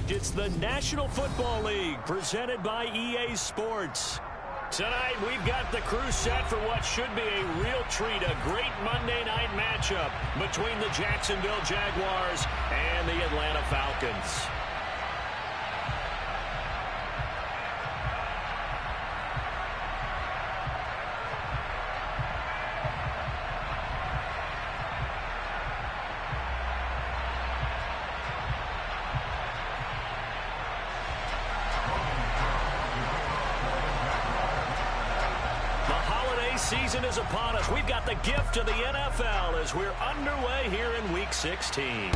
It's the National Football League presented by EA Sports. Tonight, we've got the crew set for what should be a real treat, a great Monday night matchup between the Jacksonville Jaguars and the Atlanta Falcons. Season is upon us. We've got the gift of the NFL as we're underway here in Week 16.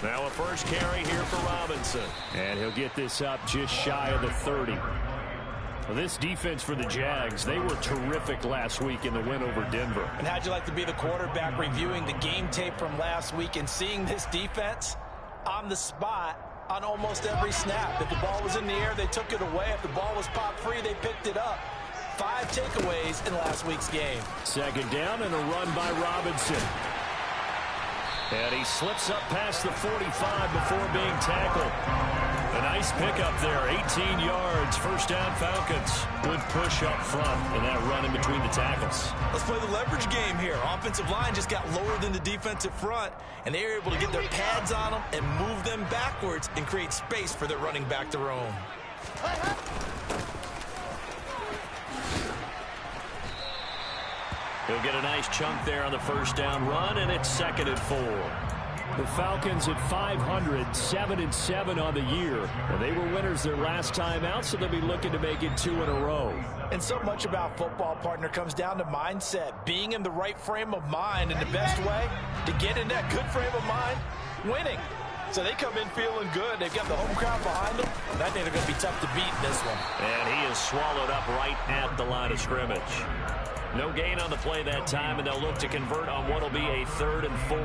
Now a first carry here for Robinson. And he'll get this up just shy of the 30. Well, this defense for the Jags, they were terrific last week in the win over Denver. And how'd you like to be the quarterback reviewing the game tape from last week and seeing this defense on the spot on almost every snap? If the ball was in the air, they took it away. If the ball was popped free, they picked it up. 5 takeaways in last week's game. Second down and a run by Robinson. And he slips up past the 45 before being tackled. A nice pickup there, 18 yards, first down Falcons. Good push up front and that run in between the tackles. Let's play the leverage game here. Offensive line just got lower than the defensive front, and they were able to get their pads on them and move them backwards and create space for their running back to roam. He'll get a nice chunk there on the first down run, and it's 2nd and 4. The Falcons at 500, 7-7 on the year. And they were winners their last time out, so they'll be looking to make it 2 in a row. And so much about football, partner, comes down to mindset, being in the right frame of mind. And the best way to get in that good frame of mind, winning. So they come in feeling good. They've got the home crowd behind them. And I think they're going to be tough to beat in this one. And he is swallowed up right at the line of scrimmage. No gain on the play that time, and they'll look to convert on what will be a 3rd and 4.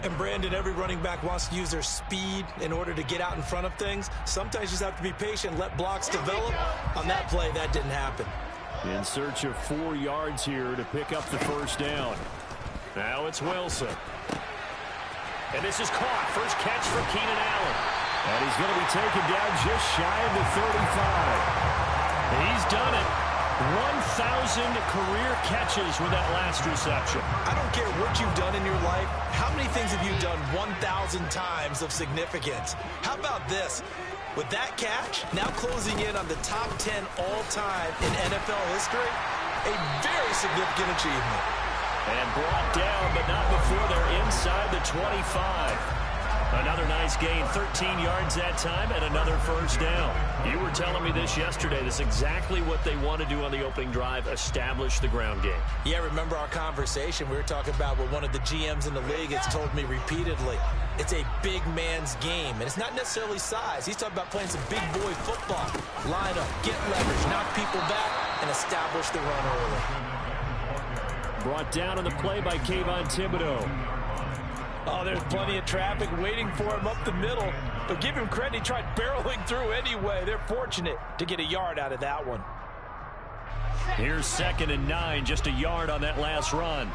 And, Brandon, every running back wants to use their speed in order to get out in front of things. Sometimes you just have to be patient, let blocks develop. On that play, that didn't happen. In search of 4 yards here to pick up the first down. Now it's Wilson. And this is caught. First catch for Keenan Allen. And he's going to be taken down just shy of the 35. He's done it. 1,000 career catches with that last reception. I don't care what you've done in your life. How many things have you done 1,000 times of significance? How about this? With that catch, now closing in on the top 10 all-time in NFL history, a very significant achievement. And brought down, but not before they're inside the 25. Another nice gain, 13 yards that time, and another first down. You were telling me this yesterday. This is exactly what they want to do on the opening drive, establish the ground game. Yeah, remember our conversation? We were talking about what one of the GMs in the league has told me repeatedly. It's a big man's game, and it's not necessarily size. He's talking about playing some big boy football. Line up, get leverage, knock people back, and establish the run early. Brought down on the play by Kayvon Thibodeau. Oh, there's plenty of traffic waiting for him up the middle. But give him credit, he tried barreling through anyway. They're fortunate to get a yard out of that one. Here's 2nd and 9, just a yard on that last run.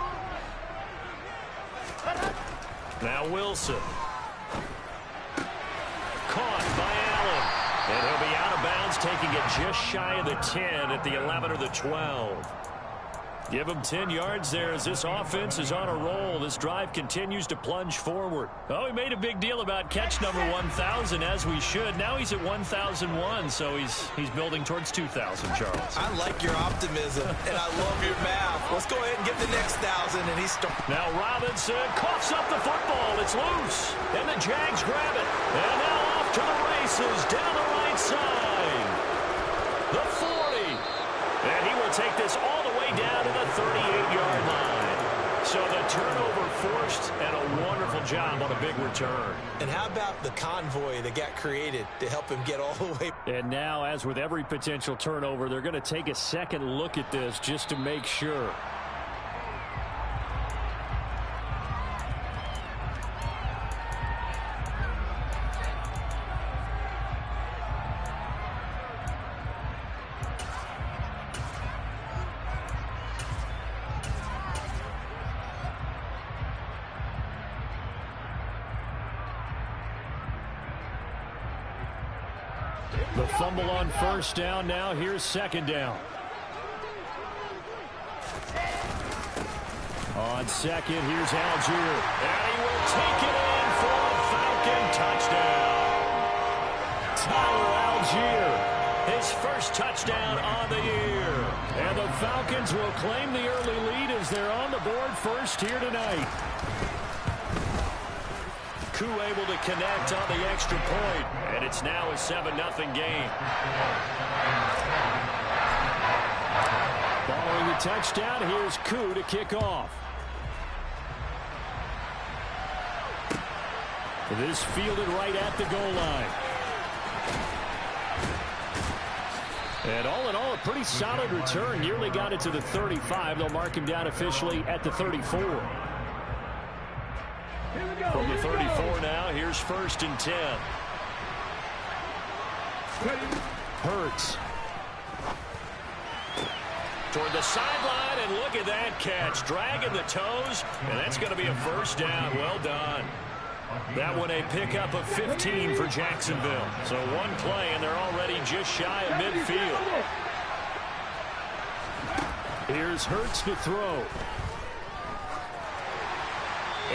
Now Wilson. Caught by Allen. And he'll be out of bounds, taking it just shy of the 10 at the 11 or the 12. Give him 10 yards there as this offense is on a roll. This drive continues to plunge forward. Oh, he made a big deal about catch number 1,000, as we should. Now he's at 1,001, so he's building towards 2,000, Charles. I like your optimism, and I love your math. Let's go ahead and get the next 1,000, and he's now Robinson coughs up the football. It's loose, and the Jags grab it. And now off to the races down the right side. The 40. And he will take this all the way down to the 38-yard line. So the turnover forced, and a wonderful job on a big return. And how about the convoy that got created to help him get all the way? And now, as with every potential turnover, they're going to take a second look at this just to make sure. The fumble on first down. Now here's second down. On second, here's Algier. And he will take it in for a Falcon touchdown. Tyler Algier, his first touchdown on the year. And the Falcons will claim the early lead as they're on the board first here tonight. Koo able to connect on the extra point, and it's now a 7-0 game. Following the touchdown, here's Koo to kick off. This fielded right at the goal line. And all in all, a pretty solid return. Nearly got it to the 35. They'll mark him down officially at the 34. From the 34 now, here's first and 10. Hurts. Toward the sideline, and look at that catch. Dragging the toes, and that's going to be a first down. Well done. That one a pickup of 15 for Jacksonville. So one play, and they're already just shy of midfield. Here's Hurts to throw.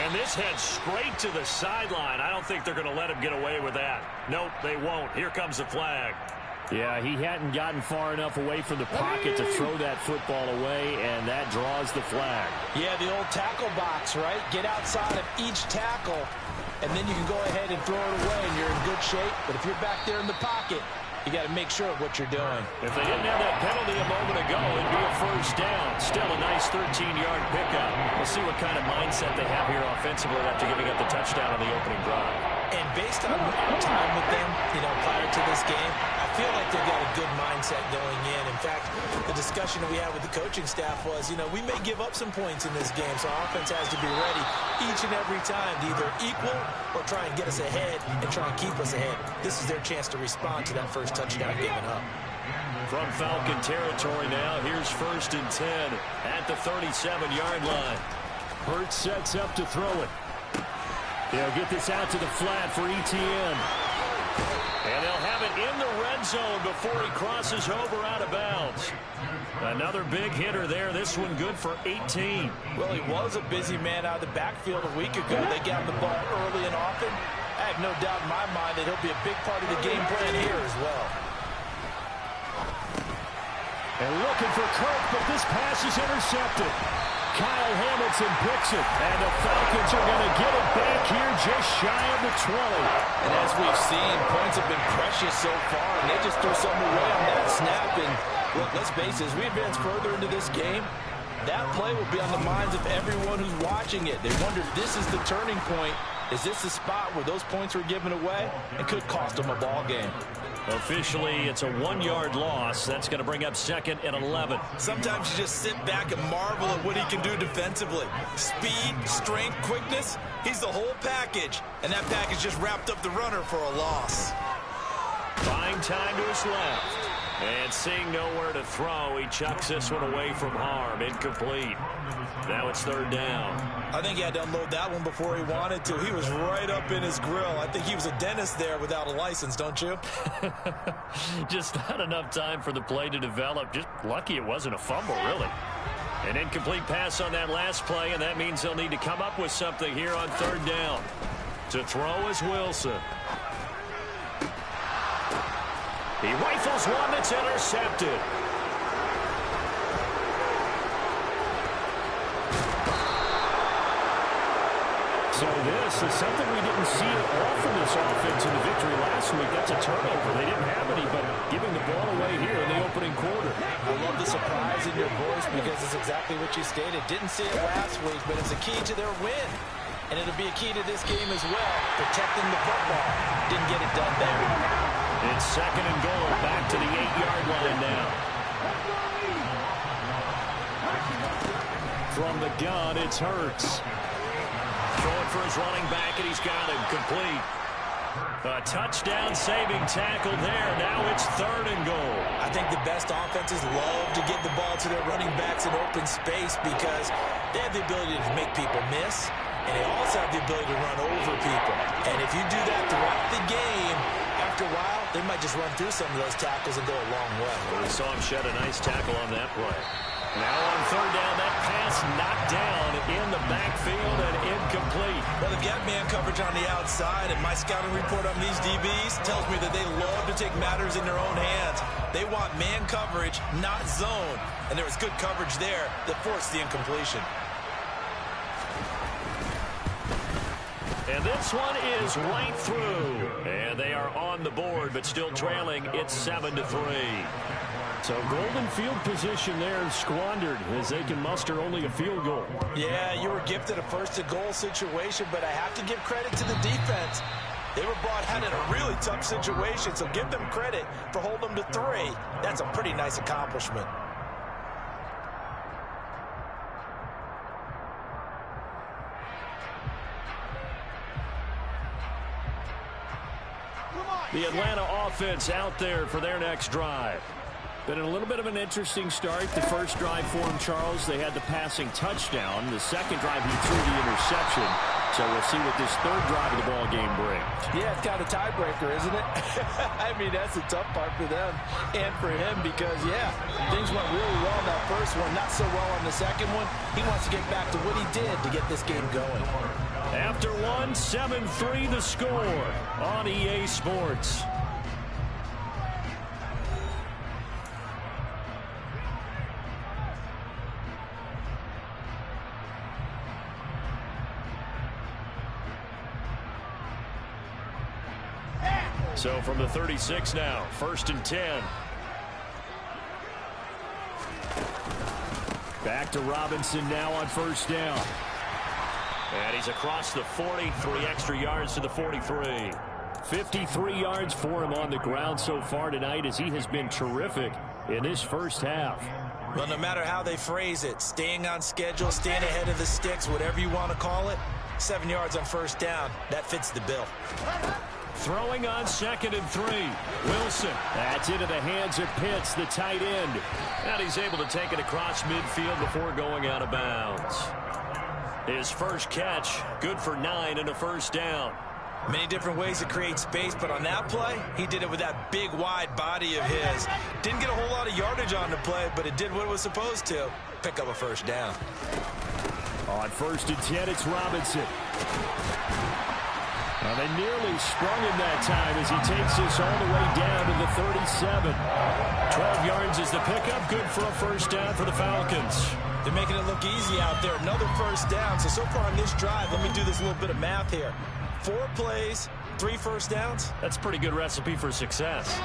And this heads straight to the sideline. I don't think they're going to let him get away with that. Nope, they won't. Here comes the flag. Yeah, he hadn't gotten far enough away from the pocket to throw that football away, and that draws the flag. Yeah, the old tackle box, right? Get outside of each tackle, and then you can go ahead and throw it away, and you're in good shape. But if you're back there in the pocket, you got to make sure of what you're doing. If they didn't have that penalty a moment ago, it'd be a first down. Still a nice 13-yard pickup. We'll see what kind of mindset they have here offensively after giving up the touchdown on the opening drive. And based on our time with them, prior to this game, I feel like they've got a good mindset going in. In fact, the discussion that we had with the coaching staff was, we may give up some points in this game, so our offense has to be ready each and every time to either equal or try and get us ahead and try and keep us ahead. This is their chance to respond to that first touchdown given up. From Falcon territory now, here's first and 10 at the 37-yard line. Hurts sets up to throw it. They'll get this out to the flat for Etienne. And they'll have it in the red zone before he crosses over out of bounds. Another big hitter there. This one good for 18. Well, he was a busy man out of the backfield a week ago. They got him the ball early and often. I have no doubt in my mind that he'll be a big part of the game plan here as well. And looking for Kirk, but this pass is intercepted. Kyle Hamilton picks it, and the Falcons are going to get it back here just shy of the 20. And as we've seen, points have been precious so far, and they just threw something away on that snap. And look, let's face it, as we advance further into this game, that play will be on the minds of everyone who's watching it. They wonder, this is the turning point. Is this the spot where those points were given away? It could cost them a ball game. Officially, it's a 1-yard loss. That's going to bring up second and 11. Sometimes you just sit back and marvel at what he can do defensively. Speed, strength, quickness, he's the whole package. And that package just wrapped up the runner for a loss. Buying time to his left. And seeing nowhere to throw, he chucks this one away from harm. Incomplete. Now it's third down. I think he had to unload that one before he wanted to. He was right up in his grill. I think he was a dentist there without a license, don't you? Just not enough time for the play to develop. Just lucky it wasn't a fumble, really. An incomplete pass on that last play, and that means they'll need to come up with something here on third down. To throw is Wilson. He rifles one that's intercepted. So this is something we didn't see at all from this offense in the victory last week. That's a turnover. They didn't have any, but giving the ball away here in the opening quarter. I love the surprise in your voice because it's exactly what you stated. Didn't see it last week, but it's a key to their win. And it'll be a key to this game as well, protecting the football. Didn't get it done there. It's second and goal, back to the 8-yard line now. From the gun, it's Hurts. Throwing for his running back, and he's got him complete. A touchdown-saving tackle there. Now it's third and goal. I think the best offenses love to get the ball to their running backs in open space because they have the ability to make people miss, and they also have the ability to run over people. And if you do that throughout the game, after a while, they might just run through some of those tackles and go a long way. Well, we saw him shed a nice tackle on that play. Now on third down, that pass knocked down in the backfield and incomplete. Well, they've got man coverage on the outside, and my scouting report on these DBs tells me that they love to take matters in their own hands. They want man coverage, not zone. And there was good coverage there that forced the incompletion. And this one is right through. And they are on the board, but still trailing. It's 7-3. So golden field position there squandered as they can muster only a field goal. Yeah, you were gifted a first-to-goal situation, but I have to give credit to the defense. They were brought out in a really tough situation, so give them credit for holding them to 3. That's a pretty nice accomplishment. The Atlanta offense out there for their next drive. Been a little bit of an interesting start. The first drive for him, Charles, they had the passing touchdown. The second drive, he threw the interception. So we'll see what this third drive of the ball game brings. Yeah, it's kind of a tiebreaker, isn't it? I mean, that's the tough part for them and for him because, yeah, things went really well on that first one, not so well on the second one. He wants to get back to what he did to get this game going. After one, 7-3 the score on EA Sports. So from the 36 now, 1st and 10. Back to Robinson now on first down. And he's across the 40, 3 extra yards to the 43. 53 yards for him on the ground so far tonight as he has been terrific in this first half. Well, no matter how they phrase it, staying on schedule, staying ahead of the sticks, whatever you want to call it, 7 yards on first down, that fits the bill. Throwing on 2nd and 3. Wilson. That's into the hands of Pitts, the tight end. And he's able to take it across midfield before going out of bounds. His first catch, good for 9 and a first down. Many different ways to create space, but on that play, he did it with that big, wide body of his. Didn't get a whole lot of yardage on the play, but it did what it was supposed to. Pick up a first down. On 1st and 10, it's Robinson. Well, they nearly sprung him that time as he takes this all the way down to the 37. 12 yards is the pickup. Good for a first down for the Falcons. They're making it look easy out there. Another first down. So far on this drive, let me do this little bit of math here. 4 plays, 3 first downs. That's a pretty good recipe for success.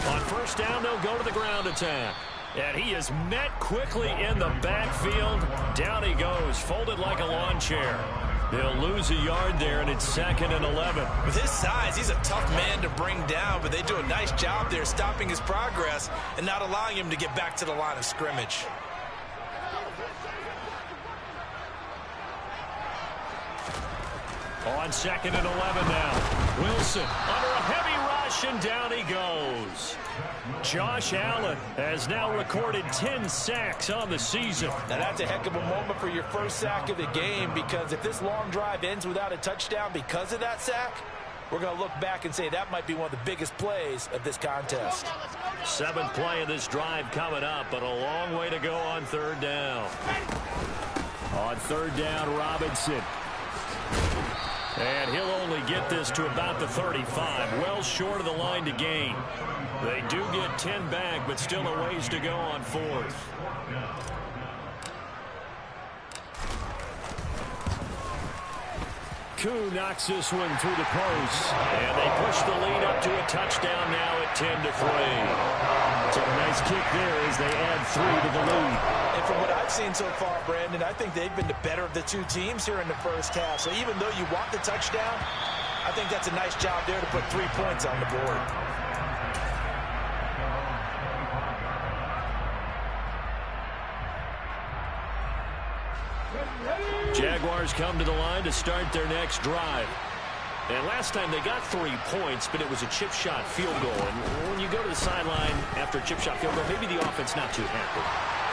On first down, they'll go to the ground attack. And he is met quickly in the backfield. Down he goes, folded like a lawn chair. They'll lose a yard there, and it's 2nd and 11. With his size, he's a tough man to bring down, but they do a nice job there stopping his progress and not allowing him to get back to the line of scrimmage. On 2nd and 11 now. Wilson under a heavy rush, and down he goes. Josh Allen has now recorded 10 sacks on the season. Now that's a heck of a moment for your first sack of the game, because if this long drive ends without a touchdown because of that sack, we're going to look back and say that might be one of the biggest plays of this contest. 7th play of this drive coming up, but a long way to go on 3rd down. On 3rd down, Robinson. And he'll only get this to about the 35, well short of the line to gain. They do get 10 back, but still a ways to go on fourth. Koo knocks this one through the post. And they push the lead up to a touchdown now at 10-3. So a nice kick there as they add 3 to the lead. And from what I've seen so far, Brandon, I think they've been the better of the two teams here in the first half. So even though you want the touchdown, I think that's a nice job there to put 3 points on the board. Jaguars come to the line to start their next drive. And last time they got 3 points, but it was a chip shot field goal. And when you go to the sideline after a chip shot field goal, maybe the offense not too happy.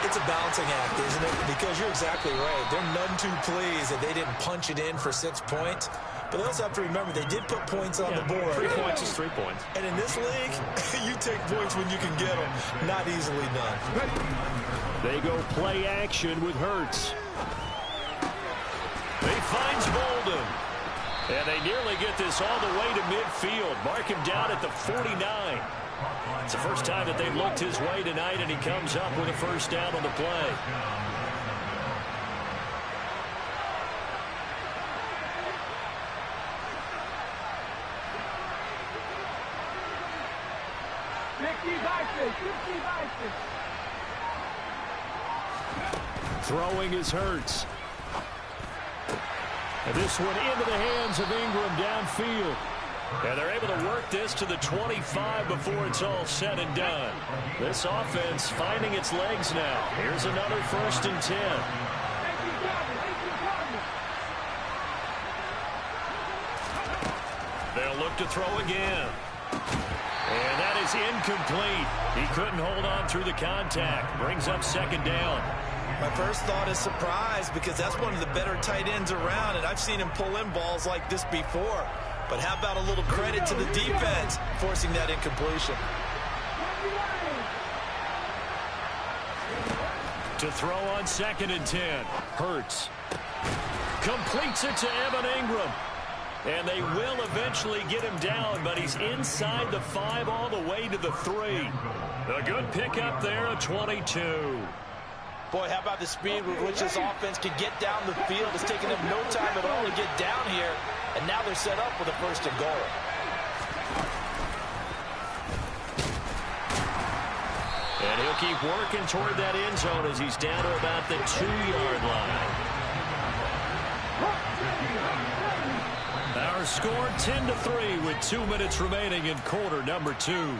It's a balancing act, isn't it? Because you're exactly right. They're none too pleased that they didn't punch it in for 6 points. But they also have to remember they did put points on the board. 3 points is 3 points. And in this league, you take points when you can get them. Not easily done. They go play action with Hurts. He finds Bolden. And they nearly get this all the way to midfield. Mark him down at the 49. It's the first time that they've looked his way tonight, and he comes up with a first down on the play. Throwing is Hurts. And this one into the hands of Ingram downfield. And they're able to work this to the 25 before it's all said and done. This offense finding its legs now. Here's another 1st and 10. They'll look to throw again. And that is incomplete. He couldn't hold on through the contact. Brings up 2nd down. My first thought is surprise, because that's one of the better tight ends around, and I've seen him pull in balls like this before. But how about a little credit to the defense forcing that incompletion? To throw on 2nd and 10. Hurts completes it to Evan Ingram. And they will eventually get him down, but he's inside the 5 all the way to the 3. A good pickup there, a 22. Boy, how about the speed with which this offense can get down the field? It's taken them no time at all to get down here, and now they're set up with a 1st and goal. And he'll keep working toward that end zone as he's down to about the 2-yard line. Our score 10-3 with 2 minutes remaining in quarter number 2.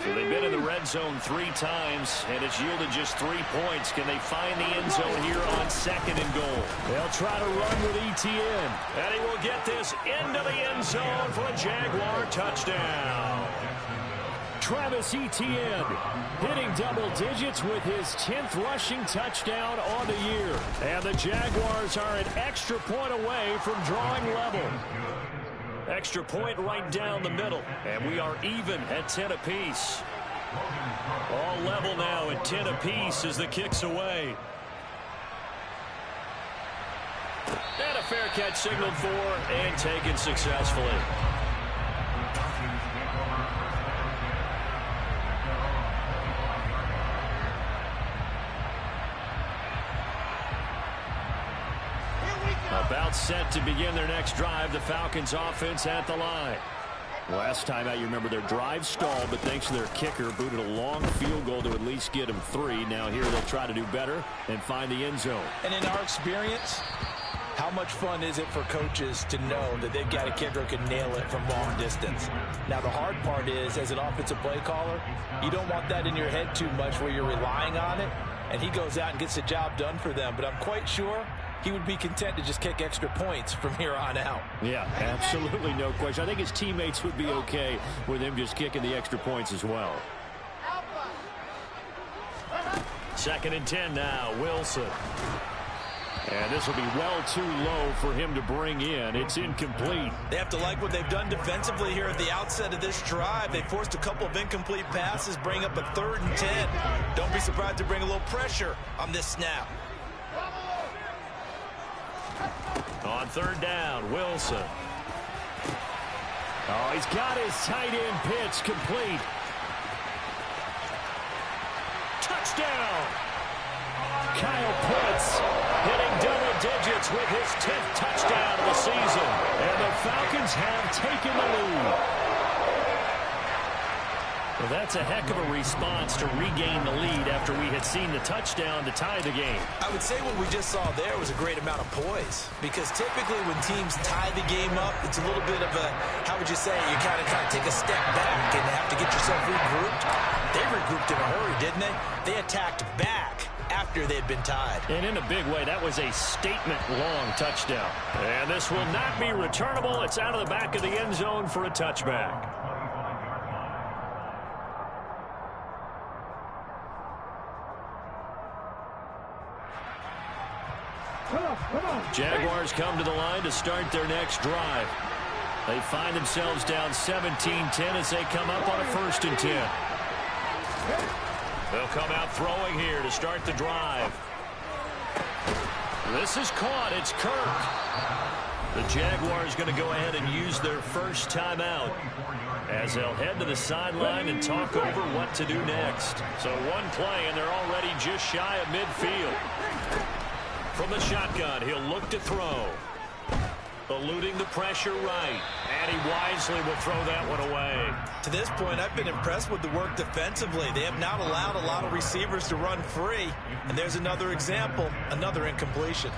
So they've been in the red zone 3 times, and it's yielded just 3 points. Can they find the end zone here on 2nd and goal? They'll try to run with Etienne, and he will get this into the end zone for a Jaguar touchdown. Travis Etienne hitting double digits with his 10th rushing touchdown on the year. And the Jaguars are an extra point away from drawing level. Extra point right down the middle. And we are even at 10 apiece. All level now at 10 apiece as the kick's away. And a fair catch signaled for and taken successfully. About set to begin their next drive, the Falcons offense at the line. Last time out, you remember their drive stalled, but thanks to their kicker, booted a long field goal to at least get them 3. Now here they'll try to do better and find the end zone. And in our experience, how much fun is it for coaches to know that they've got a kicker who can nail it from long distance? Now the hard part is, as an offensive play caller, you don't want that in your head too much where you're relying on it, and he goes out and gets the job done for them. But I'm quite sure he would be content to just kick extra points from here on out. Yeah, absolutely no question. I think his teammates would be okay with him just kicking the extra points as well. 2nd and 10 now, Wilson. And this will be well too low for him to bring in. It's incomplete. They have to like what they've done defensively here at the outset of this drive. They forced a couple of incomplete passes, bring up a 3rd and 10. Don't be surprised to bring a little pressure on this snap. On 3rd down, Wilson. Oh, he's got his tight end pitch complete. Touchdown! Kyle Pitts hitting double digits with his 10th touchdown of the season. And the Falcons have taken the lead. Well, that's a heck of a response to regain the lead after we had seen the touchdown to tie the game. I would say what we just saw there was a great amount of poise, because typically when teams tie the game up, it's a little bit of a, how would you say, you kind of take a step back and have to get yourself regrouped. They regrouped in a hurry, didn't they? They attacked back after they'd been tied. And in a big way, that was a statement-long touchdown. And this will not be returnable. It's out of the back of the end zone for a touchback. Jaguars come to the line to start their next drive. They find themselves down 17-10 as they come up on a 1st and 10. They'll come out throwing here to start the drive. This is caught. It's Kirk. The Jaguars going to go ahead and use their first timeout as they'll head to the sideline and talk over what to do next. So one play, and they're already just shy of midfield. From the shotgun, he'll look to throw. Eluding the pressure right. And he wisely will throw that one away. To this point, I've been impressed with the work defensively. They have not allowed a lot of receivers to run free. And there's another example, another incompletion.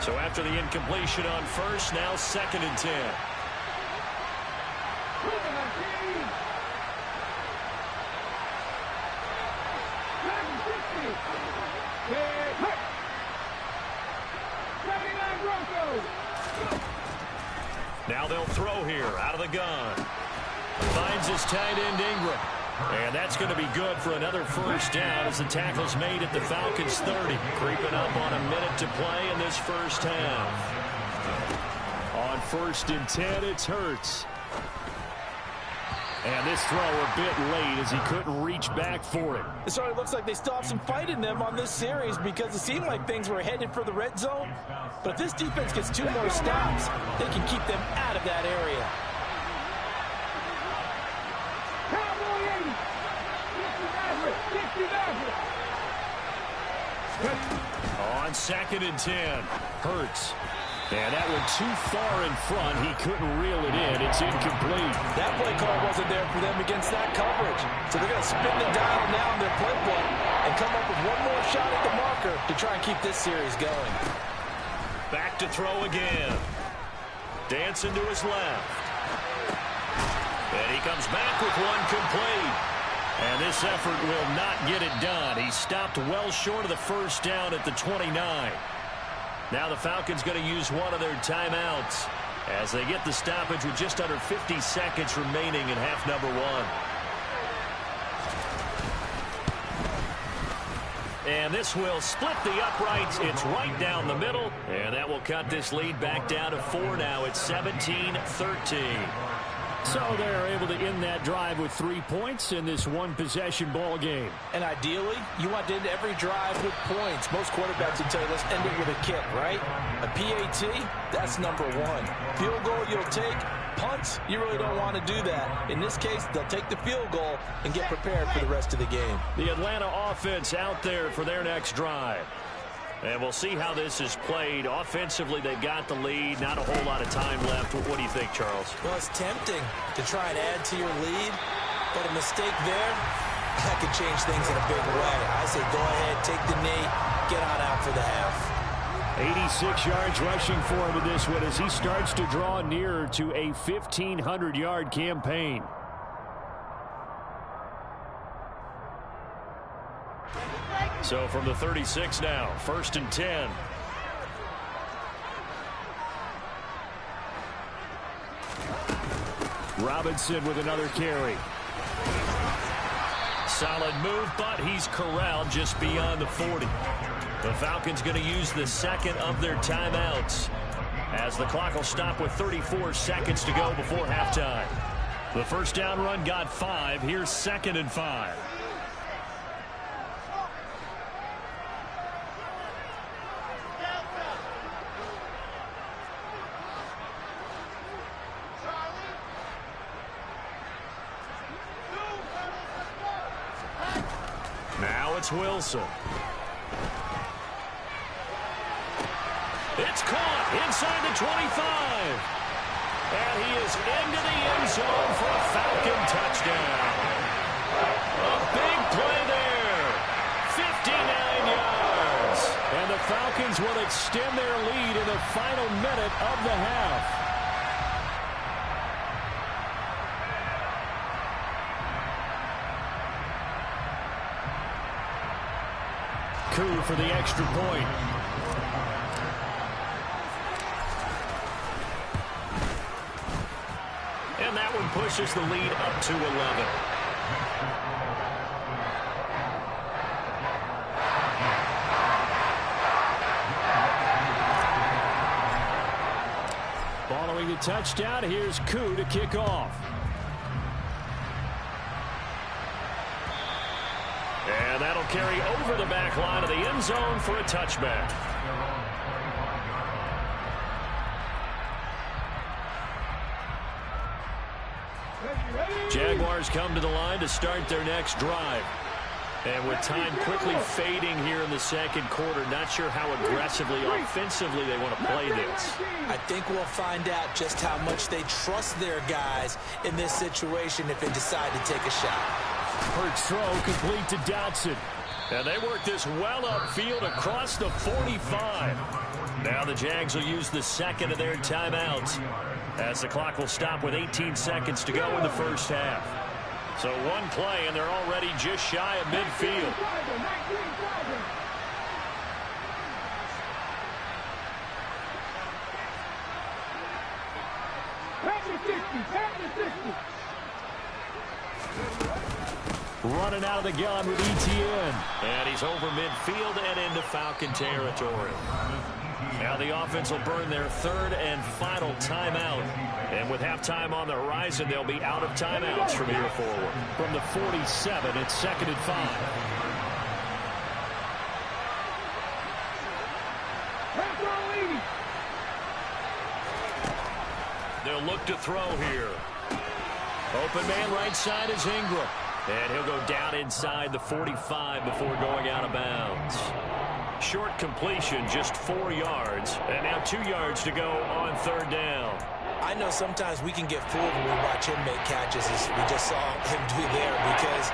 So after the incompletion on 1st, now 2nd and 10. Now they'll throw here out of the gun. Finds his tight end Ingram. And that's going to be good for another 1st down as the tackle's made at the Falcons 30. Creeping up on a minute to play in this 1st half. On 1st and 10, it's Hurts. And this throw a bit late as he couldn't reach back for it. It certainly looks like they still have some fight in them on this series, because it seemed like things were headed for the red zone. But if this defense gets 2 more stops, they can keep them out of that area. On 2nd and 10, Hurts. And that one too far in front. He couldn't reel it in. It's incomplete. That play call wasn't there for them against that coverage. So they're going to spin the dial now in their playbook and come up with one more shot at the marker to try and keep this series going. Back to throw again. Dancing to his left. And he comes back with one complete. And this effort will not get it done. He stopped well short of the 1st down at the 29. Now the Falcons going to use one of their timeouts as they get the stoppage with just under 50 seconds remaining in half number 1. And this will split the uprights. It's right down the middle. And that will cut this lead back down to 4 now. It's 17-13. So they're able to end that drive with 3 points in this one-possession ball game. And ideally, you want to end every drive with points. Most quarterbacks would tell you, let's end it with a kick, right? A PAT, that's number 1. Field goal you'll take. Punts, you really don't want to do that. In this case, they'll take the field goal and get prepared for the rest of the game. The Atlanta offense out there for their next drive. And we'll see how this is played. Offensively, they've got the lead. Not a whole lot of time left. What do you think, Charles? Well, it's tempting to try and add to your lead, but a mistake there, that could change things in a big way. I say go ahead, take the knee, get on out for the half. 86 yards rushing for him in this one as he starts to draw nearer to a 1,500-yard campaign. So from the 36 now, 1st and 10. Robinson with another carry. Solid move, but he's corralled just beyond the 40. The Falcons going to use the second of their timeouts, as the clock will stop with 34 seconds to go before halftime. The first down run got 5. Here's 2nd and 5. Now it's Wilson. It's caught inside the 25. And he is into the end zone for a Falcon touchdown. A big play there. 59 yards. And the Falcons will extend their lead in the final minute of the half. Coup for the extra point. And that one pushes the lead up to 11. Following the touchdown, here's Coup to kick off. And that'll carry over the back line of the end zone for a touchback. Jaguars come to the line to start their next drive. And with time quickly fading here in the second quarter, not sure how aggressively, offensively they want to play this. I think we'll find out just how much they trust their guys in this situation if they decide to take a shot. Hurts throw complete to Dotson. And they work this well upfield across the 45. Now the Jags will use the second of their timeouts, as the clock will stop with 18 seconds to go in the first half. So one play, and they're already just shy of midfield. Running out of the gun with Etienne. And he's over midfield and into Falcon territory. Now the offense will burn their third and final timeout. And with halftime on the horizon, they'll be out of timeouts from here forward. From the 47, it's 2nd and 5. They'll look to throw here. Open man right side is Ingram. And he'll go down inside the 45 before going out of bounds. Short completion, just 4 yards. And now 2 yards to go on third down. I know sometimes we can get fooled when we watch him make catches, as we just saw him do there, because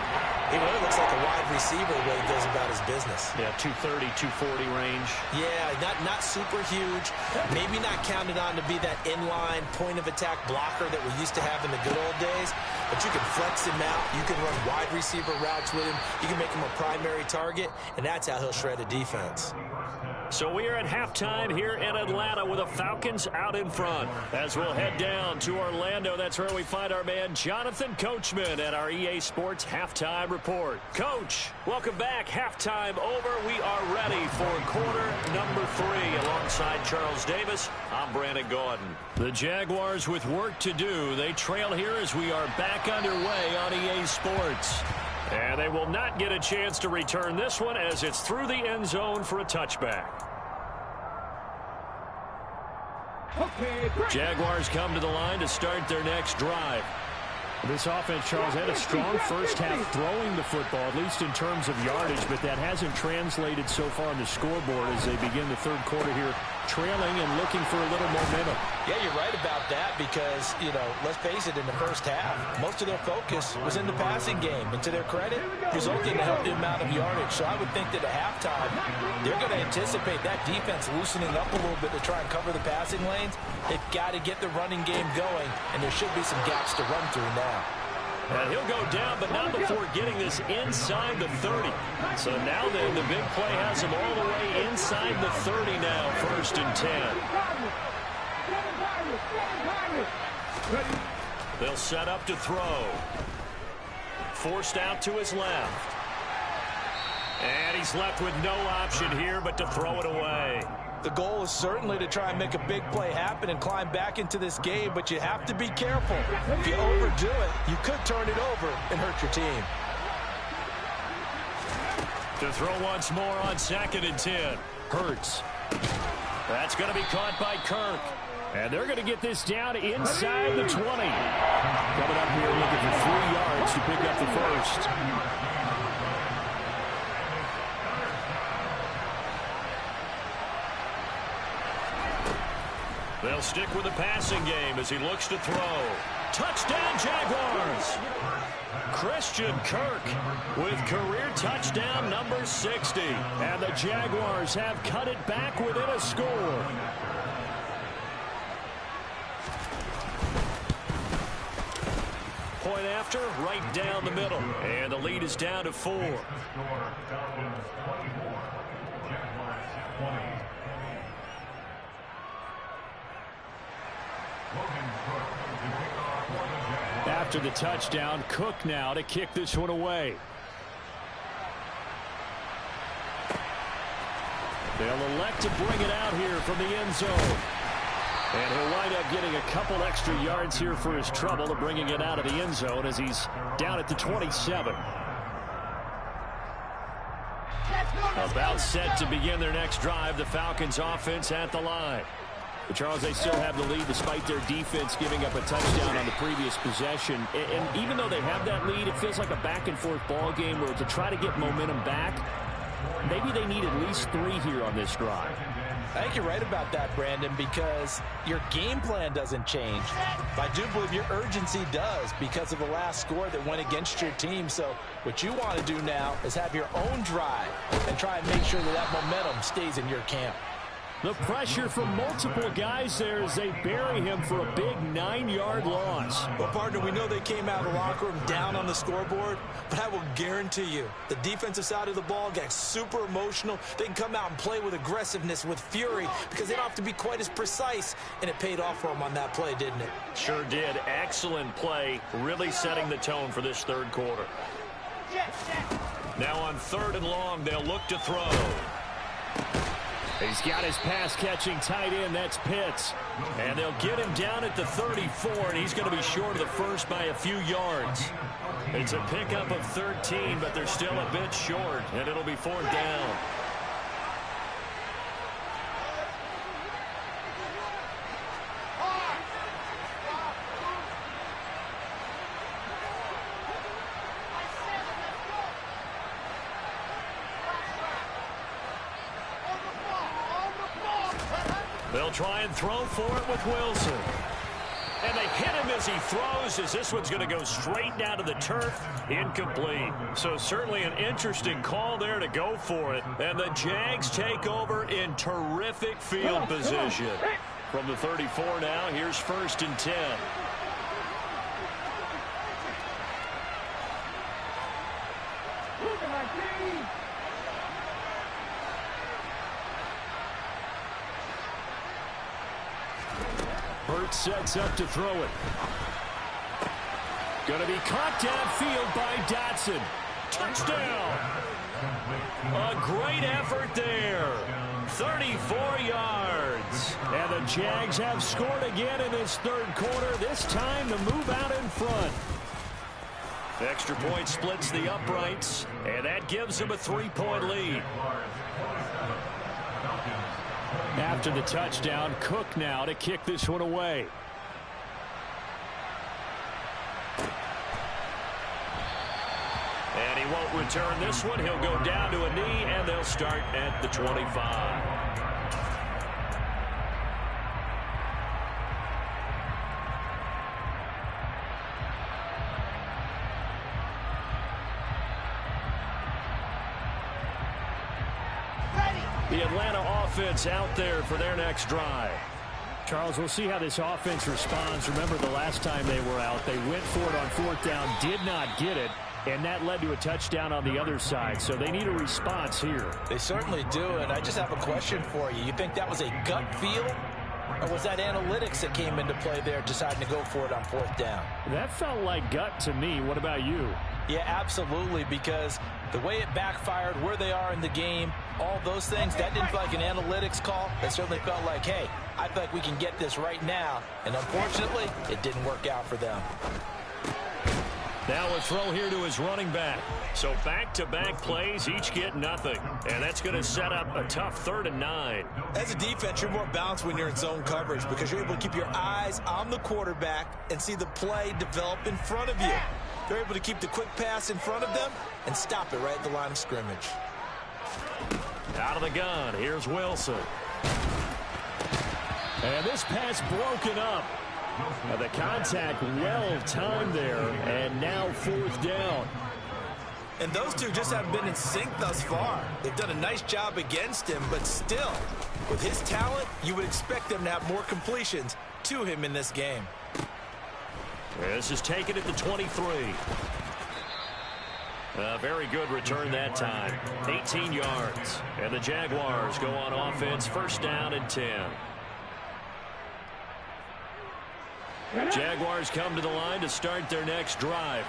he really looks like a wide receiver the way he goes about his business. Yeah, 230, 240 range. Yeah, not super huge. Maybe not counted on to be that inline point-of-attack blocker that we used to have in the good old days. But you can flex him out. You can run wide receiver routes with him. You can make him a primary target, and that's how he'll shred a defense. So we are at halftime here in Atlanta with the Falcons out in front. As we'll head down to Orlando, that's where we find our man Jonathan Coachman at our EA Sports Halftime Report. Coach, welcome back. Halftime over. We are ready for quarter number 3. Alongside Charles Davis, I'm Brandon Gaudin. The Jaguars with work to do. They trail here as we are back underway on EA Sports. And they will not get a chance to return this one, as it's through the end zone for a touchback. Jaguars come to the line to start their next drive. This offense, Charles, had a strong first half throwing the football, at least in terms of yardage, but that hasn't translated so far on the scoreboard as they begin the third quarter here, trailing and looking for a little momentum. Yeah, you're right about that because, let's face it, in the first half, most of their focus was in the passing game. And to their credit, was looking to help the amount of yardage. So I would think that at halftime, they're going to anticipate that defense loosening up a little bit to try and cover the passing lanes. They've got to get the running game going, and there should be some gaps to run through now. And he'll go down, but not before getting this inside the 30. So now then, the big play has him all the way inside the 30 now, 1st and 10. They'll set up to throw. forced out to his left. And he's left with no option here but to throw it away. The goal is certainly to try and make a big play happen and climb back into this game, but you have to be careful. If you overdo it, you could turn it over and hurt your team. To throw once more on 2nd and 10. Hurts. That's going to be caught by Kirk. And they're going to get this down inside the 20. Coming up here looking for 3 yards to pick up the first. They'll stick with the passing game as he looks to throw. Touchdown, Jaguars! Christian Kirk with career touchdown number 60. And the Jaguars have cut it back within a score. Point after, right down the middle. And the lead is down to 4. After the touchdown, Cook now to kick this one away. They'll elect to bring it out here from the end zone. And he'll wind up getting a couple extra yards here for his trouble of bringing it out of the end zone as he's down at the 27. About set to begin their next drive, the Falcons offense at the line. But Charles, they still have the lead despite their defense giving up a touchdown on the previous possession. And even though they have that lead, it feels like a back-and-forth ball game where to try to get momentum back, maybe they need at least 3 here on this drive. I think you're right about that, Brandon, because your game plan doesn't change. I do believe your urgency does because of the last score that went against your team. So what you want to do now is have your own drive and try and make sure that that momentum stays in your camp. The pressure from multiple guys there as they bury him for a big 9-yard loss. Well, partner, we know they came out of the locker room down on the scoreboard, but I will guarantee you the defensive side of the ball gets super emotional. They can come out and play with aggressiveness, with fury, because they don't have to be quite as precise, and it paid off for them on that play, didn't it? Sure did. Excellent play, really setting the tone for this 3rd quarter. Now on 3rd and long, they'll look to throw. He's got his pass-catching tight end. That's Pitts. And they'll get him down at the 34, and he's going to be short of the first by a few yards. It's a pickup of 13, but they're still a bit short, and it'll be 4th down. They'll try and throw for it with Wilson. And they hit him as he throws, as this one's going to go straight down to the turf. Incomplete. So certainly an interesting call there to go for it. And the Jags take over in terrific field position. From the 34 now, here's 1st and 10. Hurts sets up to throw it. Going to be caught downfield by Dotson. Touchdown. A great effort there. 34 yards. And the Jags have scored again in this 3rd quarter, this time to move out in front. Extra point splits the uprights, and that gives them a 3-point lead. After the touchdown, Cook now to kick this one away. And he won't return this one. He'll go down to a knee, and they'll start at the 25. The Atlanta offense out there for their next drive. Charles, we'll see how this offense responds. Remember the last time they were out, they went for it on 4th down, did not get it, and that led to a touchdown on the other side. So they need a response here. They certainly do, and I just have a question for you. You think that was a gut feel, or was that analytics that came into play there deciding to go for it on 4th down? That felt like gut to me. What about you? Yeah, absolutely, because the way it backfired, where they are in the game, all those things, that didn't feel like an analytics call. That certainly felt like, hey, I feel like we can get this right now. And unfortunately, it didn't work out for them. Now a throw here to his running back. So back-to-back plays, each get nothing. And that's going to set up a tough 3rd and 9. As a defense, you're more balanced when you're in zone coverage because you're able to keep your eyes on the quarterback and see the play develop in front of you. They're able to keep the quick pass in front of them and stop it right at the line of scrimmage. Out of the gun, here's Wilson. And this pass broken up. The contact well timed there, and now 4th down. And those two just haven't been in sync thus far. They've done a nice job against him, but still, with his talent, you would expect them to have more completions to him in this game. This is taken at the 23. A very good return that time. 18 yards. And the Jaguars go on offense, 1st down and 10. Jaguars come to the line to start their next drive.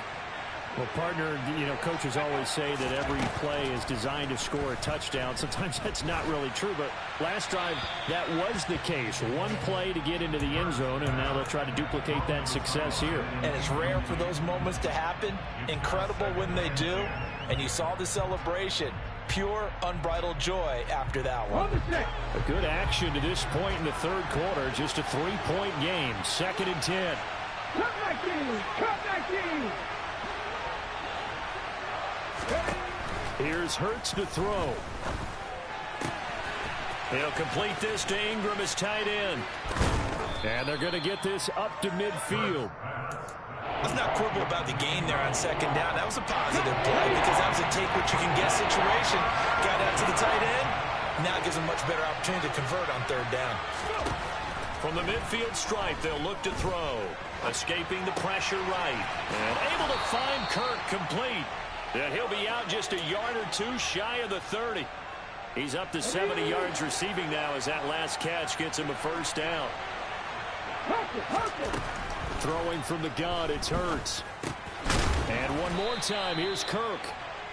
Well, partner, coaches always say that every play is designed to score a touchdown. Sometimes that's not really true, but last drive, that was the case. One play to get into the end zone, and now they'll try to duplicate that success here. And it's rare for those moments to happen. Incredible when they do. And you saw the celebration. Pure, unbridled joy after that one. A good action to this point in the 3rd quarter. Just a 3-point game. 2nd and 10. Cut back in! Cut back in! Here's Hurts to throw. He'll complete this to Ingram as tight end. And they're going to get this up to midfield. Let's not quibble about the gain there on 2nd down. That was a positive play because that was a take-what-you-can-get situation. Got out to the tight end. Now it gives them much better opportunity to convert on 3rd down. From the midfield stripe, they'll look to throw. Escaping the pressure right. And able to find Kirk complete. And he'll be out just a yard or two shy of the 30. He's up to 70 yards receiving now as that last catch gets him a 1st down. Throwing from the gun, it's Hurts. And one more time, here's Kirk.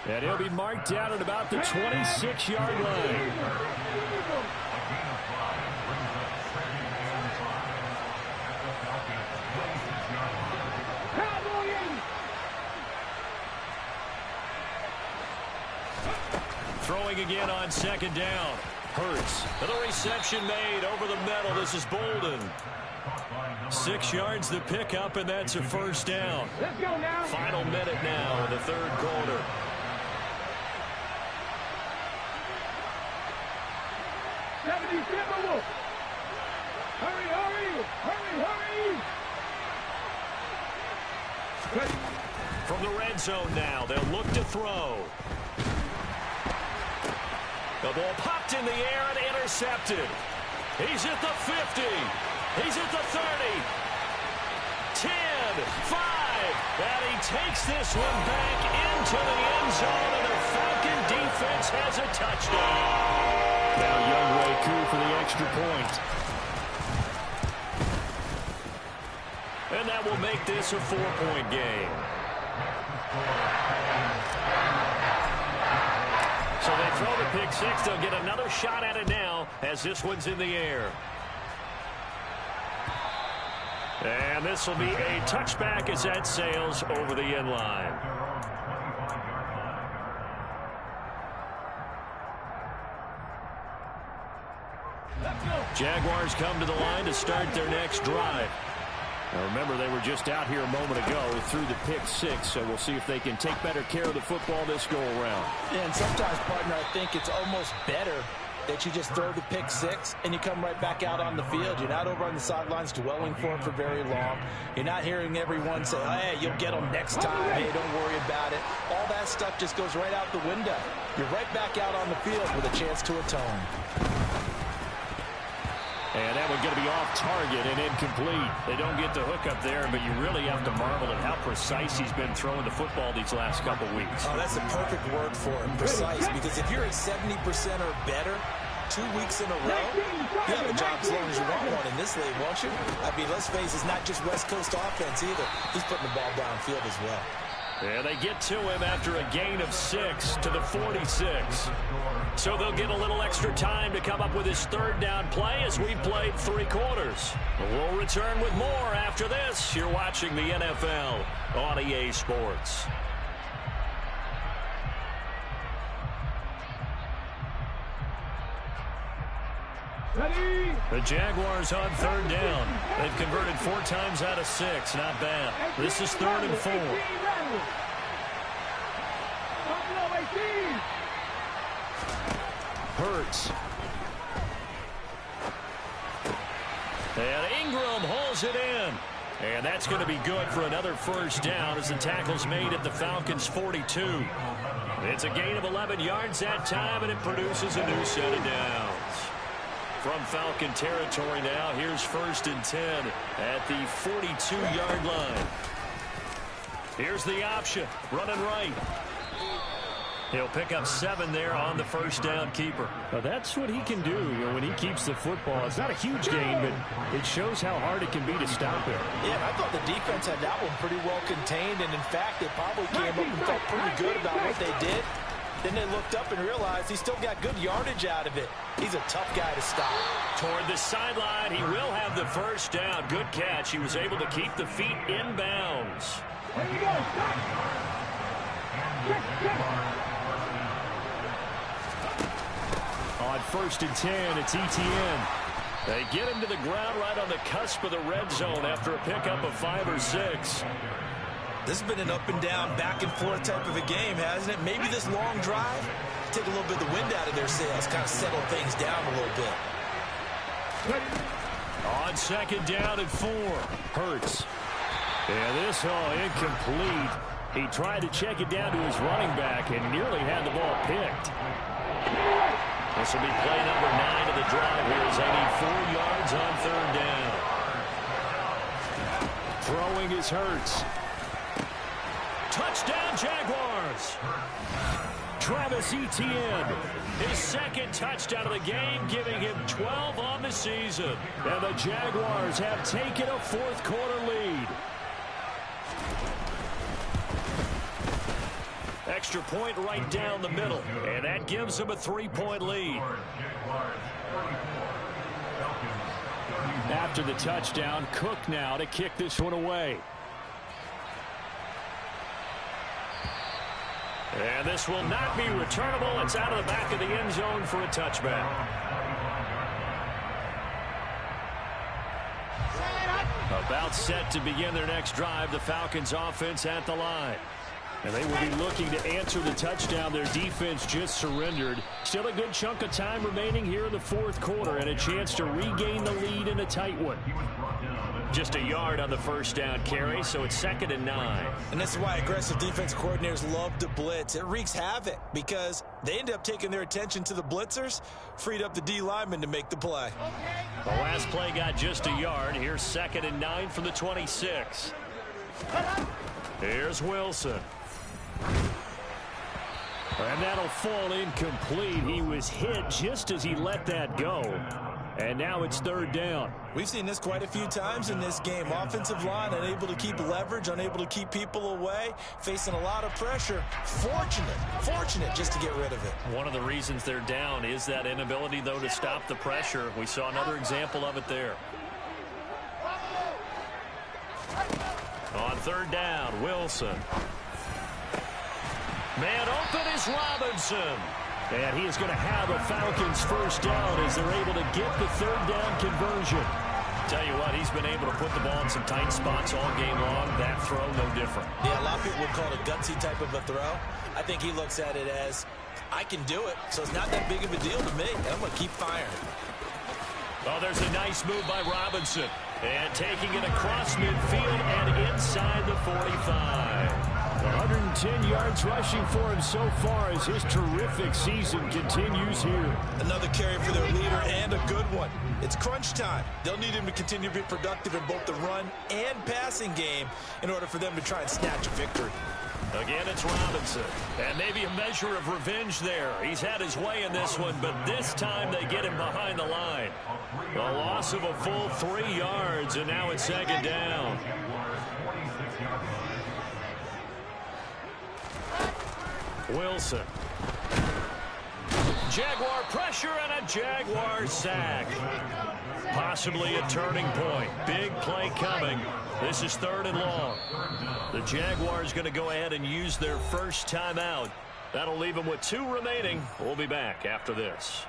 And he'll be marked down at about the 26-yard line. Throwing again on 2nd down. Hurts. And the reception made over the middle. This is Bolden. 6 yards the pickup, and that's a 1st down. Let's go now. Final minute now in the 3rd quarter. Hurry, hurry! Hurry, hurry! From the red zone now, they'll look to throw. The ball popped in the air and intercepted. He's at the 50. He's at the 30. 10, 5. And he takes this one back into the end zone, and the Falcon defense has a touchdown. Now Younghoe Koo for the extra point. And that will make this a 4-point game. So they throw the pick six. They'll get another shot at it now as this one's in the air. And this will be a touchback as that sails over the end line. Jaguars come to the line to start their next drive. Now remember, they were just out here a moment ago through the pick six, so we'll see if they can take better care of the football this go-around. And sometimes, partner, I think it's almost better that you just throw the pick six and you come right back out on the field. You're not over on the sidelines dwelling for it for very long. You're not hearing everyone say, hey, you'll get them next time. Hey, don't worry about it. All that stuff just goes right out the window. You're right back out on the field with a chance to atone. And that one's going to be off target and incomplete. They don't get the hook up there, but you really have to marvel at how precise he's been throwing the football these last couple weeks. Oh, that's the perfect word for it, precise, because if you're at 70% or better 2 weeks in a row, you have a job as long as you want one in this league, won't you? I mean, let's face it, it's not just West Coast offense either. He's putting the ball downfield as well. And they get to him after a gain of 6 to the 46. So they'll get a little extra time to come up with his third down play as we've played 3 quarters. We'll return with more after this. You're watching the NFL on EA Sports. Ready? The Jaguars on third down. They've converted 4 times out of 6. Not bad. This is 3rd and 4. Hurts. And Ingram holds it in. And that's going to be good for another first down as the tackle's made at the Falcons' 42. It's a gain of 11 yards that time, and it produces a new set of downs. From Falcon territory now, here's 1st and 10 at the 42-yard line. Here's the option, running right. He'll pick up 7 there on the first down keeper. Well, that's what he can do when he keeps the football. It's not a huge gain, but it shows how hard it can be to stop it. Yeah, and I thought the defense had that one pretty well contained, and in fact, they probably came up and felt pretty good about what they did. Then they looked up and realized he still got good yardage out of it. He's a tough guy to stop. Toward the sideline, he will have the first down. Good catch. He was able to keep the feet in bounds. There you go. On 1st and 10, it's ETN. They get him to the ground right on the cusp of the red zone after a pickup of 5 or 6. This has been an up-and-down, back-and-forth type of a game, hasn't it? Maybe this long drive, take a little bit of the wind out of their sails, kind of settle things down a little bit. On 2nd down and 4. Hurts. And this, incomplete. He tried to check it down to his running back and nearly had the ball picked. This will be play number 9 of the drive here as they need 4 yards on 3rd down. Throwing is Hurts. Touchdown, Jaguars. Travis Etienne, his 2nd touchdown of the game, giving him 12 on the season. And the Jaguars have taken a 4th quarter lead. Extra point right down the middle, and that gives them a 3-point lead. After the touchdown, Cook now to kick this one away. And this will not be returnable. It's out of the back of the end zone for a touchback. About set to begin their next drive, the Falcons offense at the line. And they will be looking to answer the touchdown their defense just surrendered. Still a good chunk of time remaining here in the 4th quarter and a chance to regain the lead in a tight one. Just a yard on the first down carry, so it's 2nd and 9. And this is why aggressive defense coordinators love to blitz. It wreaks havoc because they end up taking their attention to the blitzers, freed up the D lineman to make the play. The last play got just a yard. Here's 2nd and 9 from the 26. Here's Wilson. And that'll fall incomplete. He was hit just as he let that go. And now it's 3rd down. We've seen this quite a few times in this game. Offensive line unable to keep leverage, unable to keep people away, facing a lot of pressure. Fortunate just to get rid of it. One of the reasons they're down is that inability, though, to stop the pressure. We saw another example of it there. On 3rd down, Wilson. Man open is Robinson. And he is going to have a Falcons first down as they're able to get the 3rd down conversion. Tell you what, he's been able to put the ball in some tight spots all game long. That throw, no different. Yeah, a lot of people would call it a gutsy type of a throw. I think he looks at it as, I can do it, so it's not that big of a deal to me. I'm going to keep firing. Oh, there's a nice move by Robinson. And taking it across midfield and inside the 45. 110 yards rushing for him so far as his terrific season continues here. Another carry for their leader and a good one. It's crunch time. They'll need him to continue to be productive in both the run and passing game in order for them to try and snatch a victory. Again, it's Robinson. And maybe a measure of revenge there. He's had his way in this one, but this time they get him behind the line. A loss of a full 3 yards, and now it's 2nd down. Wilson. Jaguar pressure and a Jaguar sack. Possibly a turning point. Big play coming. This is 3rd and long. The Jaguars going to go ahead and use their first timeout. That'll leave them with 2 remaining. We'll be back after this.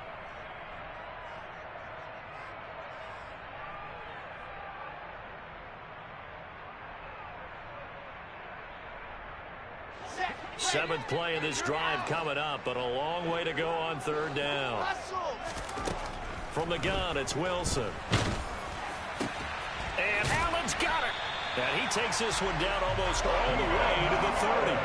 Seventh play of this drive coming up, but a long way to go on 3rd down. From the gun, it's Wilson. And Allen's got it. And he takes this one down almost all the way to the 30.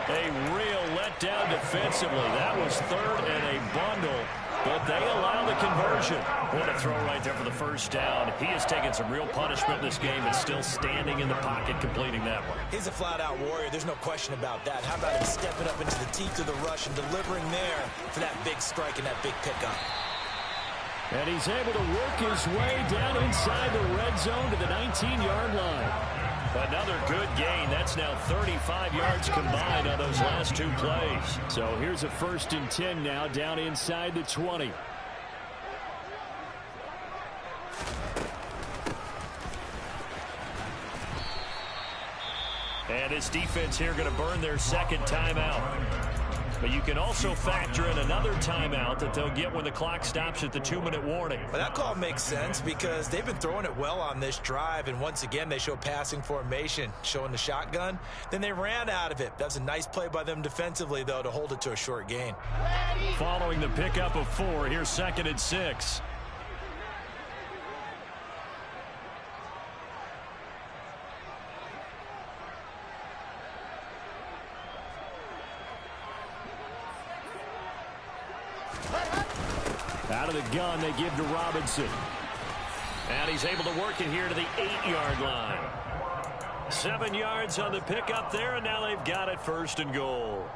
A real letdown defensively. That was 3rd and a bundle, but they allow the conversion. What a throw right there for the first down. He has taken some real punishment in this game and still standing in the pocket completing that one. He's a flat-out warrior. There's no question about that. How about him stepping up into the teeth of the rush and delivering there for that big strike and that big pickup. And he's able to work his way down inside the red zone to the 19-yard line. Another good gain. That's now 35 yards combined on those last 2 plays. So here's a 1st and 10 now down inside the 20. And this defense here going to burn their 2nd timeout. But you can also factor in another timeout that they'll get when the clock stops at the 2-minute warning. But that call makes sense because they've been throwing it well on this drive, and once again they show passing formation, showing the shotgun. Then they ran out of it. That's a nice play by them defensively, though, to hold it to a short gain. Following the pickup of 4, here's 2nd and 6. Out of the gun, they give to Robinson. And he's able to work it here to the 8-yard line. 7 yards on the pickup there, and now they've got it 1st and goal.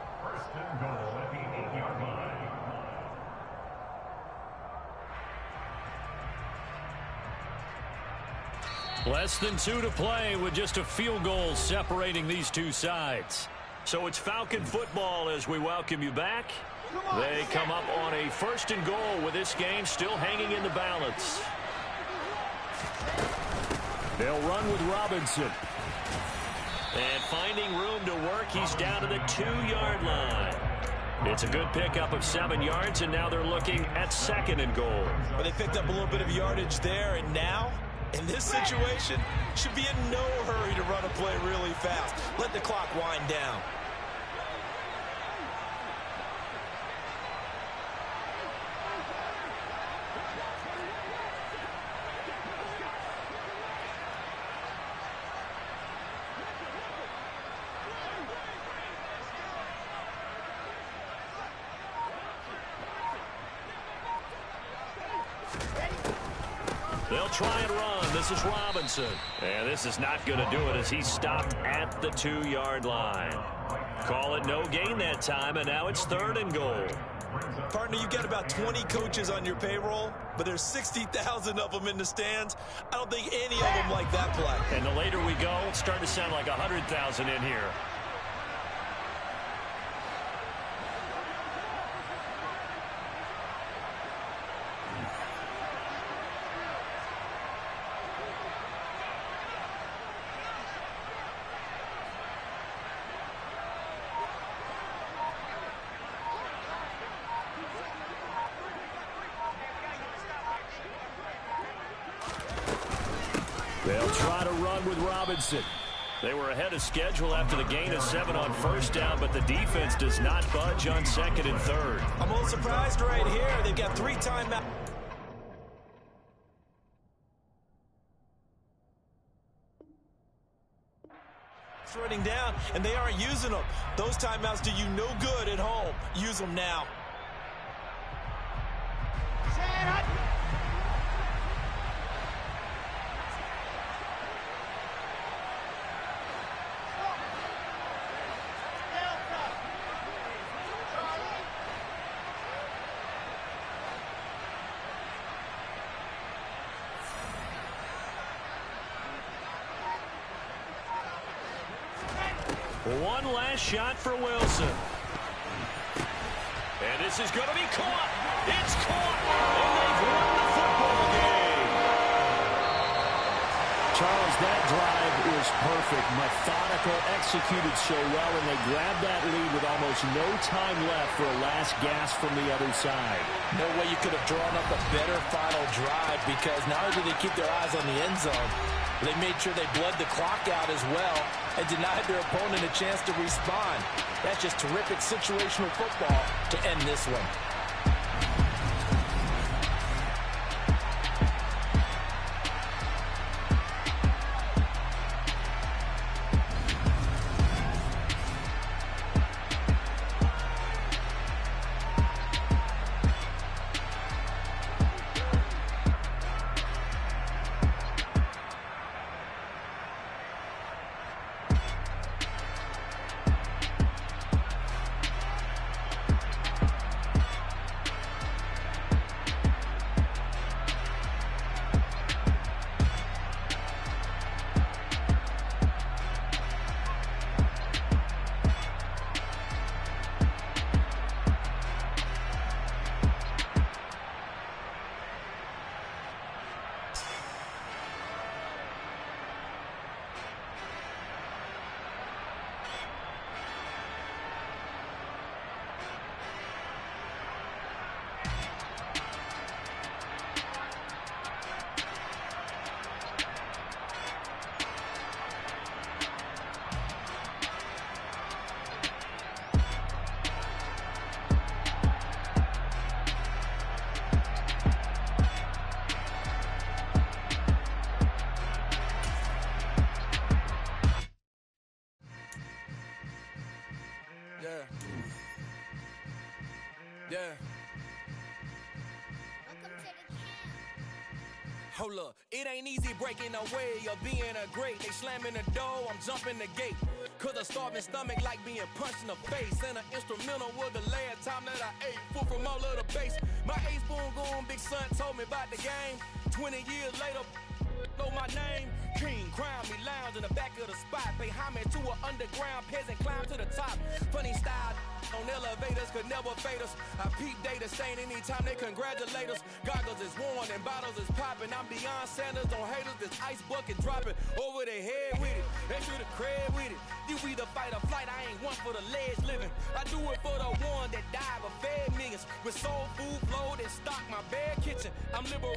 Less than 2 to play with just a field goal separating these 2 sides. So it's Falcon football as we welcome you back. They come up on a 1st and goal with this game still hanging in the balance. They'll run with Robinson. And finding room to work, he's down to the 2-yard line. It's a good pickup of 7 yards, and now they're looking at 2nd and goal. But they picked up a little bit of yardage there, and now, in this situation, should be in no hurry to run a play really fast. Let the clock wind down. They'll try and run. This is Robinson. And this is not going to do it as he's stopped at the 2-yard line. Call it no gain that time, and now it's 3rd and goal. Partner, you've got about 20 coaches on your payroll, but there's 60,000 of them in the stands. I don't think any of them like that play. And the later we go, it's starting to sound like 100,000 in here. They'll try to run with Robinson. They were ahead of schedule after the gain of 7 on 1st down, but the defense does not budge on 2nd and 3rd. I'm a little surprised right here. They've got 3 timeouts. Running down, and they aren't using them. Those timeouts do you no good at home. Use them now. One last shot for Wilson. This is going to be caught. It's caught, and they've won the football game. Charles, that drive was perfect, methodical, executed so well, and they grabbed that lead with almost no time left for a last gasp from the other side. No way you could have drawn up a better final drive, because not only did they keep their eyes on the end zone, they made sure they bled the clock out as well and denied their opponent a chance to respond. That's just terrific situational football to end this one. Yeah. Hold up, it ain't easy breaking away or being a great. They slamming the door, I'm jumping the gate. Cause a starving stomach like being punched in the face. And an instrumental was the last time that I ate. Full from all of the bass. My ace spoon goon, big son told me about the game. 20 years later, know my name. King, crown me, lounge in the back of the spot. Pay homage to an underground peasant, climb to the top. Funny style on elevators could never fade us. I peep data stain anytime they congratulate us. Goggles is worn and bottles is popping. I'm Deion Sanders on haters, this ice bucket dropping over their head with it. They should have cred with it. You either fight or flight, I ain't one for the ledge living. I do it for the one that died but fed millions. With soul food, flow that stock my bad kitchen. I'm liberal.